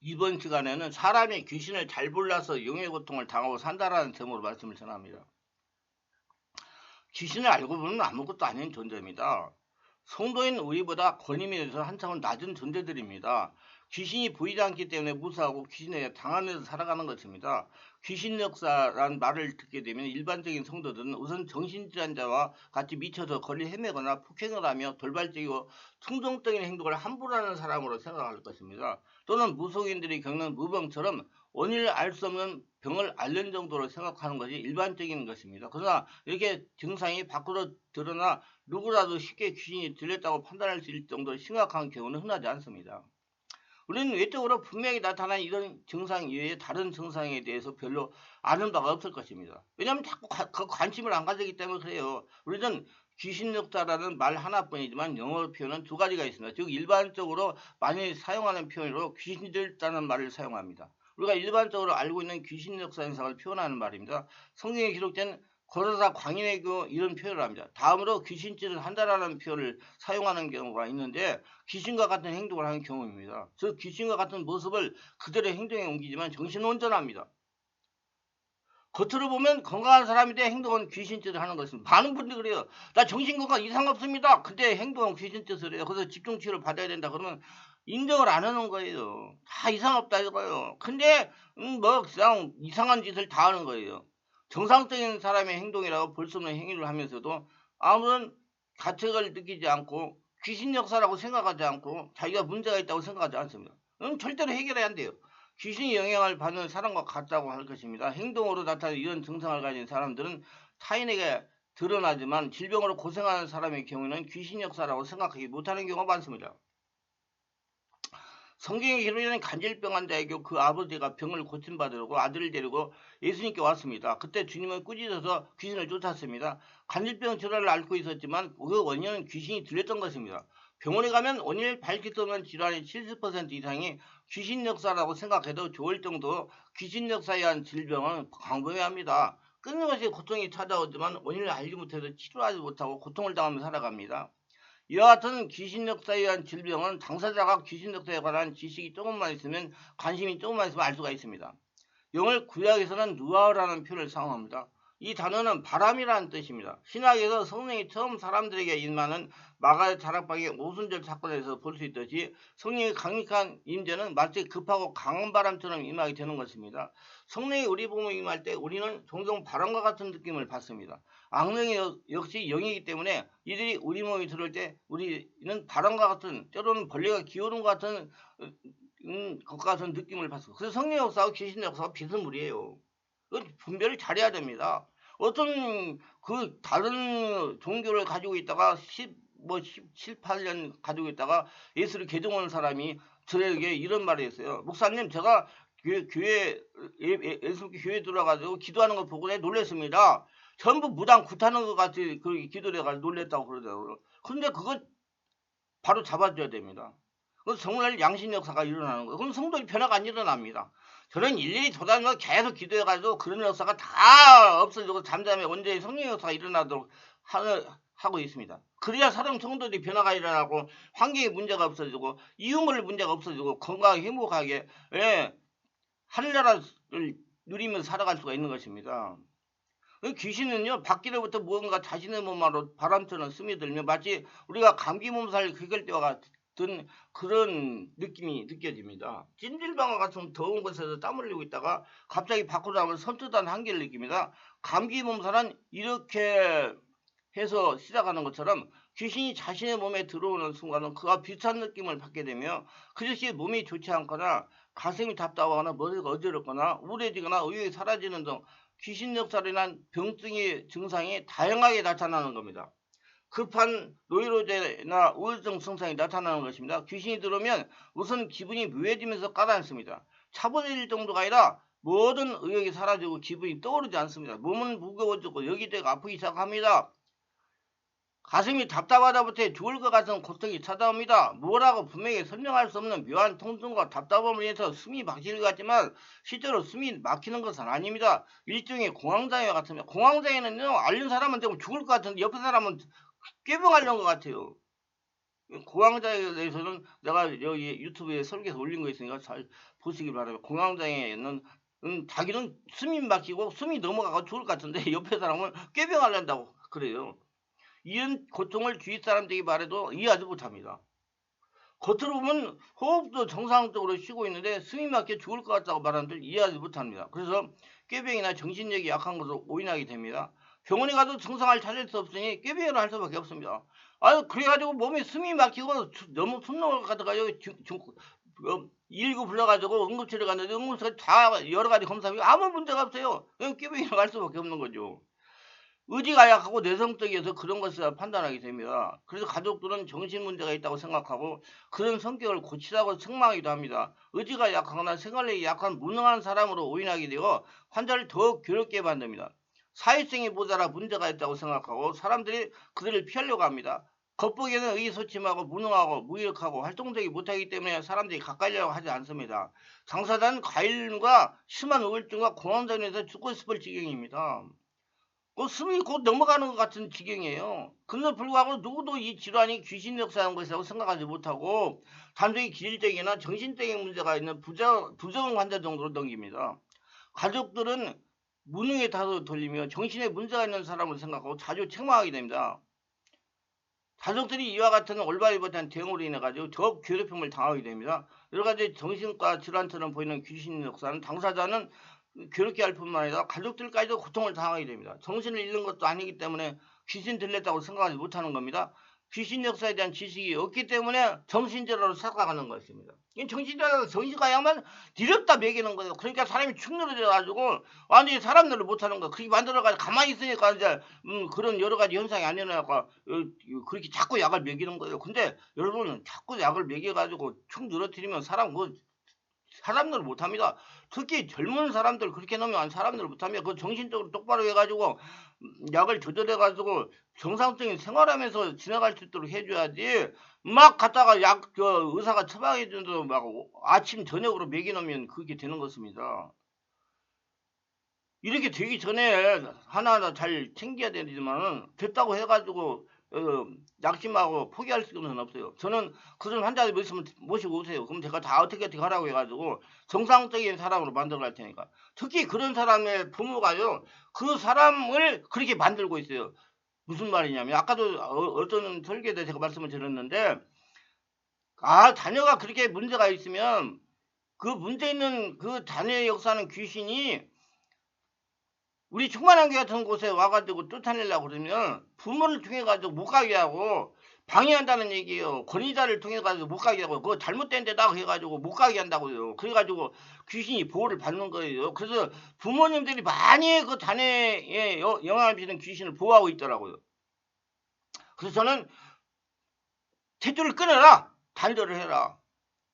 이번 시간에는 사람이 귀신을 잘 몰라서 영의 고통을 당하고 산다라는 제목으로 말씀을 전합니다. 귀신을 알고 보면 아무것도 아닌 존재입니다. 성도인 우리보다 권위면에서 한참은 낮은 존재들입니다. 귀신이 보이지 않기 때문에 무사하고 귀신에 당하면서 살아가는 것입니다. 귀신 역사란 말을 듣게 되면 일반적인 성도들은 우선 정신질환자와 같이 미쳐서 거리 헤매거나 폭행을 하며 돌발적이고 충동적인 행동을 함부로 하는 사람으로 생각할 것입니다. 또는 무속인들이 겪는 무병처럼 원인을 알 수 없는 병을 앓는 정도로 생각하는 것이 일반적인 것입니다. 그러나 이렇게 증상이 밖으로 드러나 누구라도 쉽게 귀신이 들렸다고 판단할 수 있을 정도로 심각한 경우는 흔하지 않습니다. 우리는 외적으로 분명히 나타난 이런 증상 이외에 다른 증상에 대해서 별로 아는 바가 없을 것입니다. 왜냐하면 자꾸 관심을 안 가지기 때문에 그래요. 우리는 귀신 역사라는 말 하나뿐이지만 영어로 표현은 두 가지가 있습니다. 즉 일반적으로 많이 사용하는 표현으로 귀신이 들다는 말을 사용합니다. 우리가 일반적으로 알고 있는 귀신 역사 현상을 표현하는 말입니다. 성경에 기록된 거로사 광인의 경우 이런 표현을 합니다. 다음으로 귀신질을 한다라는 표현을 사용하는 경우가 있는데 귀신과 같은 행동을 하는 경우입니다. 즉 귀신과 같은 모습을 그들의 행동에 옮기지만 정신은 온전합니다. 겉으로 보면 건강한 사람인데 행동은 귀신짓을 하는 것입니다. 많은 분들이 그래요. 나 정신건강 이상 없습니다. 근데 행동은 귀신짓을 해요. 그래서 집중치료를 받아야 된다 그러면 인정을 안 하는 거예요. 다 이상 없다 이거예요. 근데 뭐 그냥 이상한 짓을 다 하는 거예요. 정상적인 사람의 행동이라고 볼 수 없는 행위를 하면서도 아무런 가책을 느끼지 않고 귀신 역사라고 생각하지 않고 자기가 문제가 있다고 생각하지 않습니다. 절대로 해결해야 안 돼요. 귀신이 영향을 받는 사람과 같다고 할 것입니다. 행동으로 나타나는 이런 증상을 가진 사람들은 타인에게 드러나지만 질병으로 고생하는 사람의 경우에는 귀신 역사라고 생각하지 못하는 경우가 많습니다. 성경에 기록된 간질병 환자의 경우 그 아버지가 병을 고침받으려고 아들을 데리고 예수님께 왔습니다. 그때 주님은 꾸짖어서 귀신을 쫓았습니다. 간질병 질환을 앓고 있었지만 그 원인은 귀신이 들렸던 것입니다. 병원에 가면 원인을 밝힐 수 없는 질환의 70% 이상이 귀신 역사라고 생각해도 좋을 정도로 귀신 역사에 의한 질병은 광범위합니다. 끊임없이 고통이 찾아오지만 원인을 알지 못해서 치료하지 못하고 고통을 당하며 살아갑니다. 이와 같은 귀신 역사에 의한 질병은 당사자가 귀신 역사에 관한 지식이 조금만 있으면 관심이 조금만 있으면 알 수가 있습니다. 영을 구약에서는 누아라는 표현을 사용합니다. 이 단어는 바람이라는 뜻입니다. 신학에서 성령이 처음 사람들에게 임하는 마가의 다락방의 오순절 사건에서 볼 수 있듯이 성령의 강력한 임재는 마치 급하고 강한 바람처럼 임하게 되는 것입니다. 성령이 우리 몸에 임할 때 우리는 종종 바람과 같은 느낌을 받습니다. 악령이 역시 영이기 때문에 이들이 우리 몸에 들어올 때 우리는 바람과 같은 때로는 벌레가 기어오는 것 같은 것과 같은 느낌을 받습니다. 그래서 성령 역사와 귀신 역사가 비스무리해요. 분별을 잘해야 됩니다. 어떤 그 다른 종교를 가지고 있다가 17, 8년 가지고 있다가 예수를 개종하는 사람이 저에게 이런 말을 했어요. 목사님, 제가 예수 교회 들어가지고 기도하는 거 보고 놀랐습니다. 전부 무당 굿하는 것 같이 그 기도를 해가지고 놀랬다고 그러더라고요. 근데 그거 바로 잡아줘야 됩니다. 그 정말 양심 역사가 일어나는 거예요. 그럼 성도의 변화가 안 일어납니다. 저는 일일이 도다니면서 계속 기도해가지고 그런 역사가 다 없어지고 잠잠에 온전히 성령 역사가 일어나도록 하고 있습니다. 그래야 사람 성도들이 변화가 일어나고 환경에 문제가 없어지고 이웃물 문제가 없어지고 건강하게 행복하게 하늘나라를 누리면서 살아갈 수가 있는 것입니다. 귀신은요 밖으로부터 무언가 자신의 몸으로 바람처럼 스며들며 마치 우리가 감기 몸살을 긁을 때와 같은 그런 느낌이 느껴집니다. 찜질방과 같은 더운 곳에서 땀 흘리고 있다가 갑자기 밖으로 나오면 선뜻한 한기를 느낍니다. 감기 몸살은 이렇게 해서 시작하는 것처럼 귀신이 자신의 몸에 들어오는 순간은 그와 비슷한 느낌을 받게 되며 그것이 몸이 좋지 않거나 가슴이 답답하거나 머리가 어지럽거나 우울해지거나 의욕이 사라지는 등 귀신 역사로 인한 병증의 증상이 다양하게 나타나는 겁니다. 급한 노이로제나 우울증 증상이 나타나는 것입니다. 귀신이 들어오면 우선 기분이 묘해지면서 가라앉습니다. 차분해질 정도가 아니라 모든 의욕이 사라지고 기분이 떠오르지 않습니다. 몸은 무거워지고 여기저기 아프기 시작합니다. 가슴이 답답하다부터 죽을 것 같은 고통이 찾아옵니다. 뭐라고 분명히 설명할 수 없는 묘한 통증과 답답함을 인해서 숨이 막힐 것 같지만 실제로 숨이 막히는 것은 아닙니다. 일종의 공황장애 같습니다. 공황장애는요 앓는 사람은 좀 죽을 것 같은데 옆에 사람은 꾀병 앓는 것 같아요. 공황장애에 대해서는 내가 여기 유튜브에 설계해서 올린 거 있으니까 잘 보시기 바랍니다. 공황장애는 자기는 숨이 막히고 숨이 넘어가고 죽을 것 같은데 옆에 사람은 꾀병을 한다고 그래요. 이런 고통을 주위 사람들이 말해도 이해하지 못합니다. 겉으로 보면 호흡도 정상적으로 쉬고 있는데 숨이 막혀 죽을 것 같다고 말하는들 이해하지 못합니다. 그래서 꾀병이나 정신력이 약한 것으로 오인하게 됩니다. 병원에 가도 증상을 찾을 수 없으니 꾀병을 할 수밖에 없습니다. 아유 그래가지고 몸에 숨이 막히고 너무 숨 넘어가다가 여기 119 불러가지고 응급실에 갔는데 응급실에 다 여러 가지 검사하면 아무 문제가 없어요. 그냥 꾀병이라고 할 수밖에 없는 거죠. 의지가 약하고 내성적이어서 그런 것을 판단하게 됩니다. 그래서 가족들은 정신 문제가 있다고 생각하고 그런 성격을 고치라고 책망하기도 합니다. 의지가 약하거나 생활력이 약한 무능한 사람으로 오인하게 되어 환자를 더 괴롭게 만듭니다. 사회성이 모자라 문제가 있다고 생각하고 사람들이 그들을 피하려고 합니다. 겉보기에는 의기소침하고 무능하고 무기력하고 활동적이 못하기 때문에 사람들이 가까이려고 하지 않습니다. 당사자는 과일과 심한 우울증과 공황장애에서 죽고 싶을 지경입니다. 숨이 곧 넘어가는 것 같은 지경이에요. 그럼에도 불구하고 누구도 이 질환이 귀신 역사하는 것이라고 생각하지 못하고 단순히 기질적이나 정신적인 문제가 있는 부정 환자 정도로 넘깁니다. 가족들은 무능의 탓을 돌리며 정신에 문제가 있는 사람을 생각하고 자주 책망하게 됩니다. 가족들이 이와 같은 올바르지 못한 대응으로 인해 가지고 더욱 괴롭힘을 당하게 됩니다. 여러 가지 정신과 질환처럼 보이는 귀신 역사는 당사자는 괴롭게 할 뿐만 아니라 가족들까지도 고통을 당하게 됩니다. 정신을 잃는 것도 아니기 때문에 귀신 들렸다고 생각하지 못하는 겁니다. 귀신 역사에 대한 지식이 없기 때문에 정신질환으로 살아가는 것입니다. 정신질환은 정신과 약만 디렵다 먹이는 거예요. 그러니까 사람이 축 늘어져가지고 완전히 사람들을 못하는 거. 그렇게 만들어가지고 가만히 있으니까 이제 그런 여러 가지 현상이 안 일어나고 그렇게 자꾸 약을 먹이는 거예요. 근데 여러분 자꾸 약을 먹여가지고 축 늘어뜨리면 사람 사람들 못합니다. 특히 젊은 사람들 그렇게 놓으면 사람들 못합니다. 그 정신적으로 똑바로 해가지고 약을 조절해가지고 정상적인 생활하면서 지나갈 수 있도록 해줘야지. 막 갖다가 의사가 처방해준다고 막 아침 저녁으로 먹여놓으면 그렇게 되는 것입니다. 이렇게 되기 전에 하나하나 잘 챙겨야 되지만 됐다고 해가지고 낙심하고 포기할 수는 없어요. 저는 그런 환자들 있으면 모시고 오세요. 그럼 제가 다 어떻게 하라고 해가지고 정상적인 사람으로 만들어 갈 테니까. 특히 그런 사람의 부모가요. 그 사람을 그렇게 만들고 있어요. 무슨 말이냐면 아까도 어떤 설계에 제가 말씀을 드렸는데 자녀가 그렇게 문제가 있으면 그 문제 있는 그 자녀의 역사는 귀신이 우리 충만한교 같은 곳에 와가지고 쫓아내려고 그러면 부모를 통해가지고 못 가게 하고 방해한다는 얘기예요. 권위자를 통해가지고 못 가게 하고 그거 잘못된 데다 해가지고 못 가게 한다고요. 그래가지고 귀신이 보호를 받는 거예요. 그래서 부모님들이 많이 그 자녀에 영향을 미치는 귀신을 보호하고 있더라고요. 그래서 저는 태조를 끊어라. 단절을 해라.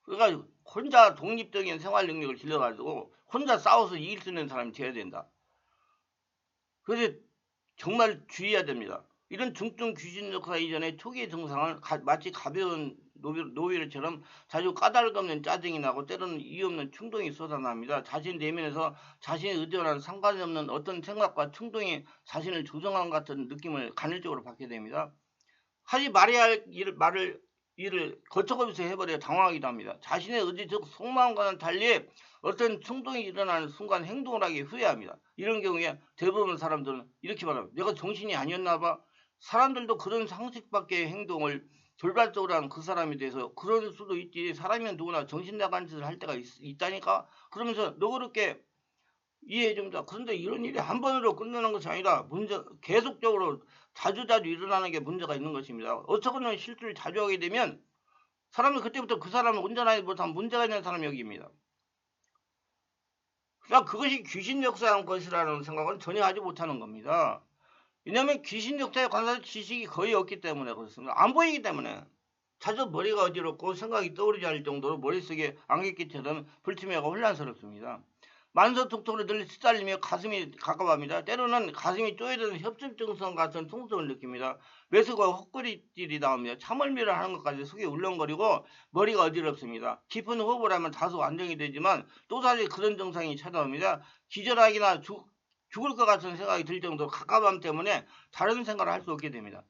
그래가지고 혼자 독립적인 생활 능력을 길러가지고 혼자 싸워서 이길 수 있는 사람이 되어야 된다. 그래서 정말 주의해야 됩니다. 이런 중증 귀신 역사 이전에 초기 증상은 마치 가벼운 노비를처럼 자주 까닭 없는 짜증이 나고 때로는 이유 없는 충동이 쏟아납니다. 자신 내면에서 자신의 의도와는 상관이 없는 어떤 생각과 충동이 자신을 조종한 같은 느낌을 간헐적으로 받게 됩니다. 하지 말아야 할 일을 거쳐가면서 해버려 당황하기도 합니다. 자신의 의지 즉 속마음과는 달리 어떤 충동이 일어나는 순간 행동을 하기 후회합니다. 이런 경우에 대부분 사람들은 이렇게 말합니다. 내가 정신이 아니었나 봐. 사람들도 그런 상식밖의 행동을 돌발적으로 하는 그 사람에 대해서 그럴 수도 있지. 사람이면 누구나 정신 나간 짓을 할 때가 있다니까. 그러면서 너그럽게 이해해 줍니다. 그런데 이런 일이 한 번으로 끝나는 것이 아니라 계속적으로 자주자주 일어나는 게 문제가 있는 것입니다. 어처구니 실수를 자주 하게 되면 사람은 그때부터 그 사람을 운전하지 못한 문제가 있는 사람 여기입니다. 그냥 그것이 귀신 역사한 것이라는 생각은 전혀 하지 못하는 겁니다. 왜냐하면 귀신 역사에 관한 지식이 거의 없기 때문에 그렇습니다. 안 보이기 때문에. 자주 머리가 어지럽고 생각이 떠오르지 않을 정도로 머릿속에 안갯기처럼 불투명하고 혼란스럽습니다. 만성통통으로 늘 시달리며 가슴이 가까워합니다. 때로는 가슴이 쪼여드는 협심증성 같은 통증을 느낍니다. 외수가 헛구리질이 나옵니다. 참을미를 하는 것까지 속이 울렁거리고 머리가 어지럽습니다. 깊은 호흡을 하면 다소 안정이 되지만 또다시 그런 증상이 찾아옵니다. 기절하기나 죽을 것 같은 생각이 들 정도로 가까움함 때문에 다른 생각을 할 수 없게 됩니다.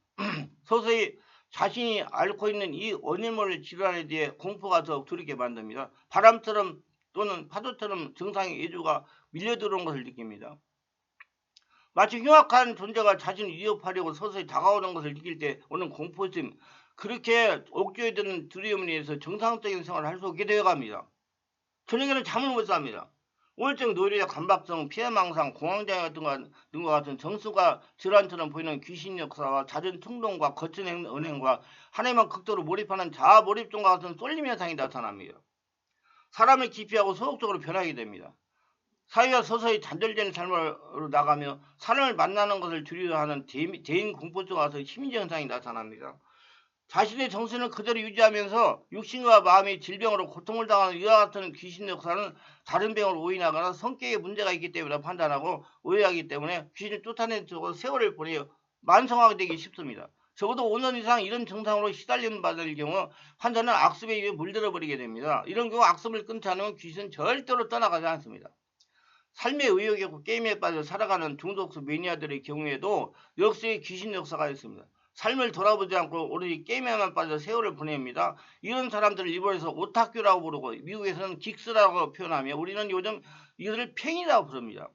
서서히 자신이 앓고 있는 이 원인 모를 질환에 대해 공포가 더욱 두렵게 만듭니다. 바람처럼 또는 파도처럼 증상의 예주가 밀려들어온 것을 느낍니다. 마치 흉악한 존재가 자신을 위협하려고 서서히 다가오는 것을 느낄 때 오는 공포심, 그렇게 옥조에 드는 두려움에 의해서 정상적인 생활을 할 수 없게 되어갑니다. 저녁에는 잠을 못 잡니다. 우울증, 노이로제, 강박증, 피해망상, 공황장애 등과 같은 정수가 질환처럼 보이는 귀신 역사와 잦은 충동과 거친 은행과 하나에만 극도로 몰입하는 자아 몰입증과 같은 쏠림 현상이 나타납니다. 사람을 기피하고 소극적으로 변하게 됩니다. 사회와 서서히 단절된 삶으로 나가며 사람을 만나는 것을 두려워하는 대인 공포증과 같은 심리적 현상이 나타납니다. 자신의 정신을 그대로 유지하면서 육신과 마음이 질병으로 고통을 당하는 이와 같은 귀신 역사는 다른 병을 오인하거나 성격에 문제가 있기 때문에 판단하고 오해하기 때문에 귀신을 쫓아내고 세월을 보내어 만성하게 되기 쉽습니다. 적어도 5년 이상 이런 증상으로 시달림 받을 경우 환자는 악습에 의해 물들어 버리게 됩니다. 이런 경우 악습을 끊지 않으면 귀신은 절대로 떠나가지 않습니다. 삶의 의욕에 게임에 빠져 살아가는 중독성 매니아들의 경우에도 역시 귀신 역사가 있습니다. 삶을 돌아보지 않고 오로지 게임에만 빠져 세월을 보냅니다. 이런 사람들을 일본에서 오타큐라고 부르고 미국에서는 긱스라고 표현하며 우리는 요즘 이들을 팽이라고 부릅니다.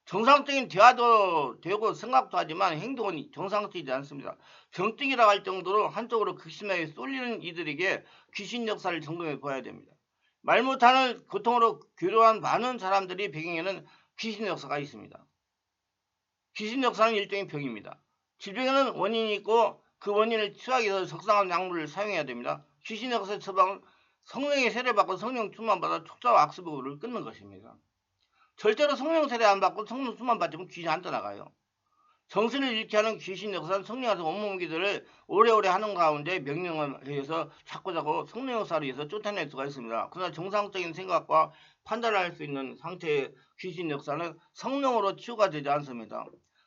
정상적인 대화도 되고 생각도 하지만 행동은 정상적이지 않습니다. 병증이라고 할 정도로 한쪽으로 극심하게 쏠리는 이들에게 귀신 역사를 점검해 보아야 됩니다. 말 못하는 고통으로 괴로워한 많은 사람들이 배경에는 귀신 역사가 있습니다. 귀신 역사는 일종의 병입니다. 질병에는 원인이 있고 그 원인을 치유하기 위해서 적당한 약물을 사용해야 됩니다. 귀신 역사의 처방은 성령의 세례받고 성령 충만받아 촉사와 악습을 끊는 것입니다. 절대로 성령 세례 안 받고 성령 충만 받으면 귀신 안 떠나가요. 정신을 잃게 하는 귀신 역사는 성령에서 온몸기들을 오래오래 하는 가운데 명령에 의해서 자꾸자꾸 성령 역사로 해서 쫓아낼 수가 있습니다. 그러나 정상적인 생각과 판단을 할 수 있는 상태의 귀신 역사는 성령으로 치유가 되지 않습니다.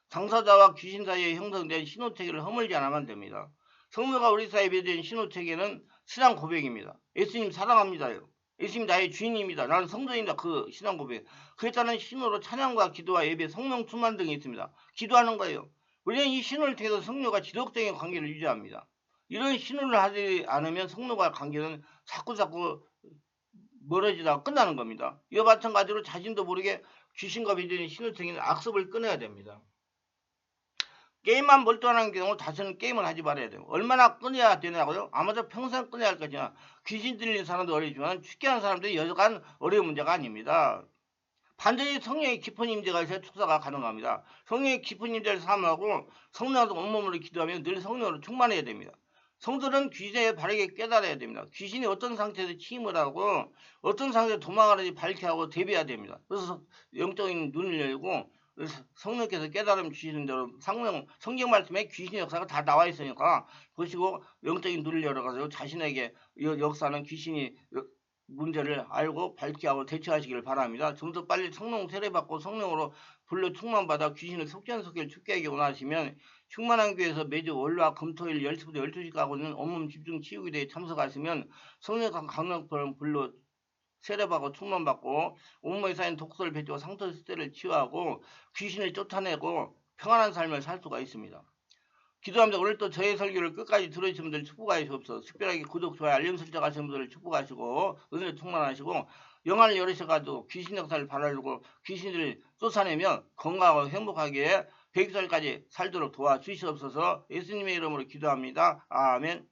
당사자와 귀신 사이에 형성된 신호체계를 허물지 않으면 됩니다. 성도가 우리 사이에 맺은 신호체계는 신앙 고백입니다. 예수님 사랑합니다요. 예수님 나의 주인입니다. 나는 성도입니다. 그 신앙 고백. 그에 따른 신호로 찬양과 기도와 예배, 성령 충만 등이 있습니다. 기도하는 거예요. 우리는 이 신호를 통해서 성령과 지속적인 관계를 유지합니다. 이런 신호를 하지 않으면 성령과 관계는 자꾸자꾸 멀어지다가 끝나는 겁니다. 이와 마찬가지로 자신도 모르게 귀신과 맺은 신호체계는 악습을 끊어야 됩니다. 게임만 몰두하는 경우 다시는 게임을 하지 말아야 돼요. 얼마나 끊어야 되냐고요? 아마도 평생 끊어야 할 것이냐. 귀신 들리는 사람도 어렵지만 죽게 하는 사람들이 여간 어려운 문제가 아닙니다. 반드시 성령의 깊은 임재가 있어야 축사가 가능합니다. 성령의 깊은 임재를 사모하고 성령으로 온몸으로 기도하며 늘 성령으로 충만해야 됩니다. 성도는 귀신에 바르게 깨달아야 됩니다. 귀신이 어떤 상태에서 침입을 하고 어떤 상태에서 도망가는지 밝혀하고 대비해야 됩니다. 그래서 영적인 눈을 열고 성령께서 깨달음 주시는 대로 성경 말씀에 귀신의 역사가 다 나와 있으니까 보시고 영적인 눈을 열어가지고 자신에게 역사는 귀신이 문제를 알고 밝히하고 대처하시기를 바랍니다. 좀 더 빨리 성령 세례받고 성령으로 불로 충만받아 귀신을 속전속결 죽게 하기 원하시면 충만한 교회에서 매주 월화 금토일 10시부터 12시까지 하고 있는 온몸 집중 치유기도에 참석하시면 성령 강력한 불로 세례받고 충만받고 온몸에 쌓인 독소를 배치고 상처 스테를 치유하고 귀신을 쫓아내고 평안한 삶을 살 수가 있습니다. 기도합니다. 오늘 또 저의 설교를 끝까지 들어주신 분들 축복하시옵소서. 특별하게 구독, 좋아요, 알림 설정 하시는 분들을 축복하시고 은혜를 충만하시고 영안을 열으셔가지고 귀신 역사를 바라려고 귀신들을 쫓아내면 건강하고 행복하게 100살까지 살도록 도와주시옵소서. 예수님의 이름으로 기도합니다. 아멘.